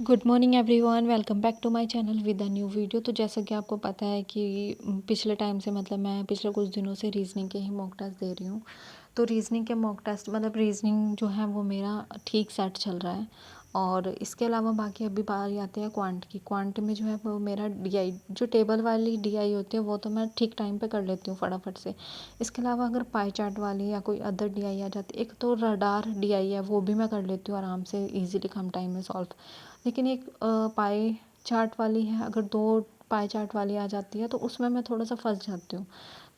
Good morning everyone, welcome back to my channel with a new video. तो जैसा कि आपको पता है कि पिछले टाइम से मैं पिछले कुछ दिनों से रीजनिंग के ही मॉक टेस्ट दे रही हूँ। तो रीजनिंग के मॉक टेस्ट रीजनिंग जो है वो मेरा ठीक सेट चल रहा है। और इसके अलावा बाकी अभी बारी आती है क्वांट की। क्वांट में जो है वो मेरा डीआई जो टेबल वाली डीआई होती है वो तो मैं ठीक टाइम पे कर लेती हूँ फटाफट से। इसके अलावा अगर पाई चार्ट वाली या कोई अदर डीआई आ जाती है, एक तो रडार डीआई है वो भी मैं कर लेती हूँ आराम से इजीली कम टाइम में सॉल्व। लेकिन एक पाई चार्ट वाली है, अगर दो पाई चार्ट वाली आ जाती है तो उसमें मैं थोड़ा सा फंस जाती हूँ।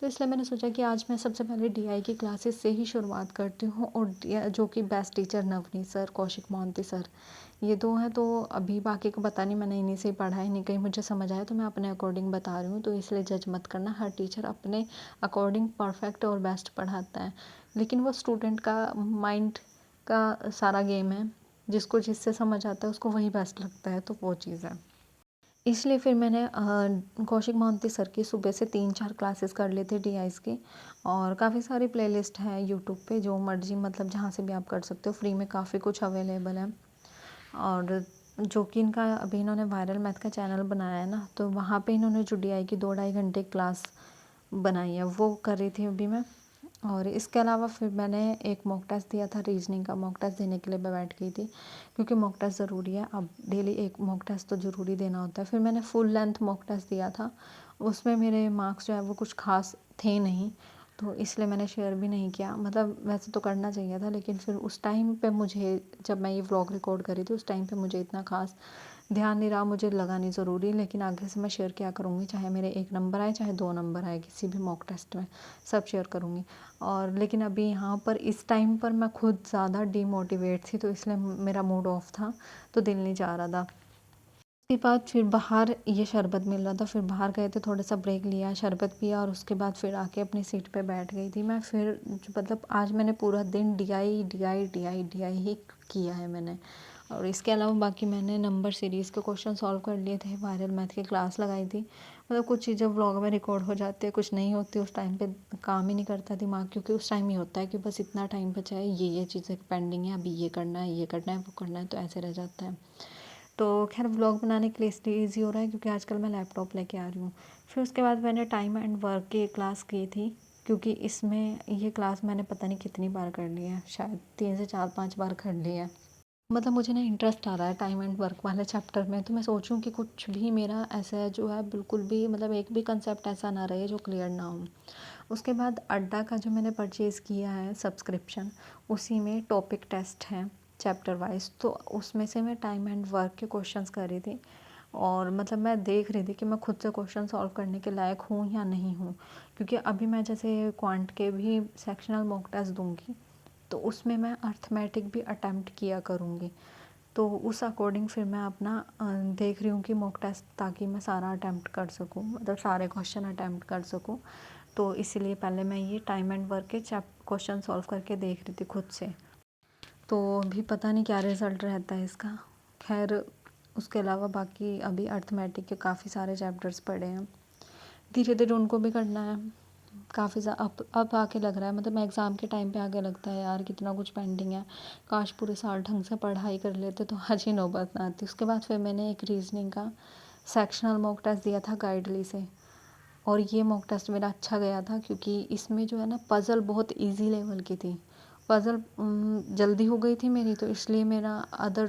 तो इसलिए मैंने सोचा कि आज मैं सबसे पहले डीआई की क्लासेस से ही शुरुआत करती हूँ। और जो कि best teacher Navneet sir, Kaushik Mohanty sir, ये दो हैं। तो अभी बाकी को पता नहीं, मैंने इन्हीं से ही पढ़ा है, नहीं कहीं मुझे समझ आया तो मैं अपने अकॉर्डिंग बता रही हूँ। तो इसलिए जज मत करना, हर टीचर अपने अकॉर्डिंग परफेक्ट और बेस्ट पढ़ाता है। लेकिन वो स्टूडेंट का माइंड का सारा गेम है, जिसको जिससे समझ आता है उसको वही बेस्ट लगता है, तो वो चीज़ है। इसलिए फिर मैंने कौशिक मोहंती सर की सुबह से 3-4 क्लासेस कर लिए थे डीआईज़ की। और काफ़ी सारी प्लेलिस्ट है यूट्यूब पे, जो मर्जी जहाँ से भी आप कर सकते हो, फ्री में काफ़ी कुछ अवेलेबल है। और जो कि इनका अभी इन्होंने वायरल मैथ का चैनल बनाया है ना, तो वहाँ पे इन्होंने जो डीआई की 2-2.5 घंटे क्लास बनाई है वो कर रही थी अभी मैं। और इसके अलावा फिर मैंने एक मॉक टेस्ट दिया था, रीजनिंग का मॉक टेस्ट देने के लिए मैं बैठ गई थी, क्योंकि मॉक टेस्ट ज़रूरी है। अब डेली एक मॉक टेस्ट तो ज़रूरी देना होता है। फिर मैंने फुल लेंथ मॉक टेस्ट दिया था, उसमें मेरे मार्क्स जो है वो कुछ खास थे नहीं, तो इसलिए मैंने शेयर भी नहीं किया। वैसे तो करना चाहिए था, लेकिन फिर उस टाइम पे मुझे, जब मैं ये व्लॉग रिकॉर्ड कर रही थी उस टाइम पे मुझे इतना खास ध्यान नहीं रहा, मुझे लगा नहीं ज़रूरी। लेकिन आगे से मैं शेयर किया करूँगी, चाहे मेरे 1 नंबर आए चाहे 2 नंबर आए, किसी भी मॉक टेस्ट में सब शेयर करूँगी। और लेकिन अभी यहाँ पर इस टाइम पर मैं खुद ज़्यादा डीमोटिवेट थी, तो इसलिए मेरा मूड ऑफ था, तो दिल नहीं चाह रहा था। उसके बाद फिर बाहर ये शरबत मिल रहा था, फिर बाहर गए थे, थोड़ा सा ब्रेक लिया, शरबत पिया, और उसके बाद फिर आके अपनी सीट पे बैठ गई थी मैं। फिर आज मैंने पूरा दिन डीआई डीआई डीआई डीआई ही किया है मैंने। और इसके अलावा बाकी मैंने नंबर सीरीज़ के क्वेश्चन सॉल्व कर लिए थे, वायरल मैथ की क्लास लगाई थी। कुछ चीज़ें व्लॉग में रिकॉर्ड हो जाती है, कुछ नहीं होती, उस टाइम पे काम ही नहीं करता दिमाग, क्योंकि उस टाइम ही होता है कि बस इतना टाइम बचा है, ये चीज़ें पेंडिंग है, अभी ये करना है, ये करना है, वो करना है, तो ऐसे रह जाता है। तो खैर व्लॉग बनाने के लिए इसलिए ईज़ी हो रहा है क्योंकि आजकल मैं लैपटॉप लेके आ रही हूँ। फिर उसके बाद मैंने टाइम एंड वर्क की क्लास की थी, क्योंकि इसमें ये क्लास मैंने पता नहीं कितनी बार कर ली है, शायद 3 से 4-5 बार कर ली है। मुझे ना इंटरेस्ट आ रहा है टाइम एंड वर्क वाले चैप्टर में, तो मैं सोचूं कि कुछ भी मेरा ऐसा जो है बिल्कुल भी एक भी कंसेप्ट ऐसा ना रहे जो क्लियर ना हो। उसके बाद अड्डा का जो मैंने परचेज़ किया है सब्सक्रिप्शन, उसी में टॉपिक टेस्ट हैं चैप्टर वाइज, तो उसमें से मैं टाइम एंड वर्क के क्वेश्चंस कर रही थी। और मैं देख रही थी कि मैं खुद से क्वेश्चन सॉल्व करने के लायक हूँ या नहीं हूँ, क्योंकि अभी मैं जैसे क्वांट के भी सेक्शनल मॉक टेस्ट दूँगी, तो उसमें मैं अर्थमेटिक भी अटैम्प्ट किया करूँगी। तो उस अकॉर्डिंग फिर मैं अपना देख रही हूँ कि मॉक टेस्ट, ताकि मैं सारा अटैम्प्ट कर सकूँ, सारे क्वेश्चन अटैम्प्ट कर सकूँ। तो इसीलिए पहले मैं ये टाइम एंड वर्क के क्वेश्चन सॉल्व करके देख रही थी खुद से। तो अभी पता नहीं क्या रिज़ल्ट रहता है इसका। खैर उसके अलावा बाकी अभी अर्थमेटिक के काफ़ी सारे चैप्टर्स पढ़े हैं, धीरे धीरे उनको भी करना है। काफ़ी अब आके लग रहा है, एग्ज़ाम के टाइम पे आके लगता है यार कितना कुछ पेंडिंग है, काश पूरे साल ढंग से पढ़ाई कर लेते तो आज ही नौबत ना आती। उसके बाद फिर मैंने एक रीजनिंग का सेक्शनल मॉक टेस्ट दिया था गाइडली से, और ये मॉक टेस्ट मेरा अच्छा गया था, क्योंकि इसमें जो है ना पज़ल बहुत इजी लेवल की थी। पज़ल जल्दी हो गई थी मेरी, तो इसलिए मेरा अदर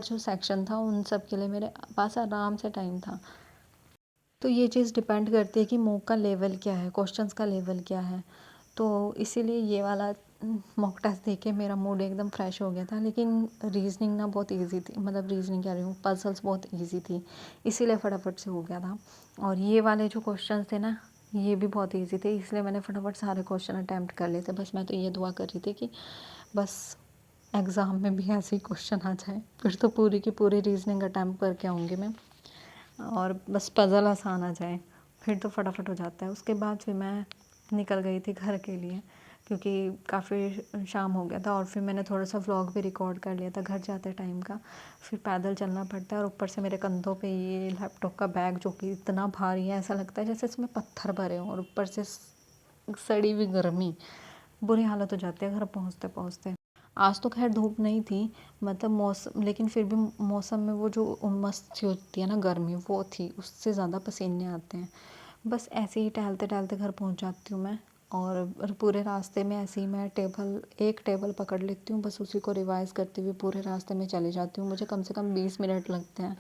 जो सेक्शन था उन सब के लिए मेरे पास आराम से टाइम था। तो ये चीज़ डिपेंड करती है कि मॉक का लेवल क्या है, क्वेश्चंस का लेवल क्या है। तो इसीलिए ये वाला मॉक टेस्ट देख के मेरा मूड एकदम फ्रेश हो गया था। लेकिन रीजनिंग ना बहुत इजी थी, रीजनिंग कह रही हूँ, पजल्स बहुत इजी थी, इसीलिए फटाफट से हो गया था। और ये वाले जो क्वेश्चंस थे ना, ये भी बहुत ईजी थे, इसलिए मैंने फटाफट सारे क्वेश्चन अटैम्प्ट कर लिए थे। बस मैं तो ये दुआ कर रही थी कि बस एग्ज़ाम में भी ऐसे ही क्वेश्चन आ जाए, फिर तो पूरी की पूरी रीजनिंग अटैम्प्ट करके आऊँगी मैं, और बस पज़ल आसान आ जाए, फिर तो फटाफट हो जाता है। उसके बाद फिर मैं निकल गई थी घर के लिए, क्योंकि काफ़ी शाम हो गया था। और फिर मैंने थोड़ा सा व्लॉग भी रिकॉर्ड कर लिया था घर जाते टाइम का। फिर पैदल चलना पड़ता है, और ऊपर से मेरे कंधों पे ये लैपटॉप का बैग जो कि इतना भारी है, ऐसा लगता है जैसे इसमें पत्थर भरे हों, और ऊपर से सड़ी हुई गर्मी, बुरी हालत हो जाती है घर पहुँचते पहुँचते। आज तो खैर धूप नहीं थी, मतलब मौसम, लेकिन फिर भी मौसम में वो जो उमस सी होती है ना, गर्मी वो थी, उससे ज़्यादा पसीने आते हैं। बस ऐसे ही टहलते टहलते घर पहुंच जाती हूँ मैं। और पूरे रास्ते में ऐसे ही मैं एक टेबल पकड़ लेती हूँ, बस उसी को रिवाइज़ करते हुए पूरे रास्ते में चली जाती हूँ। मुझे कम से कम 20 मिनट लगते हैं।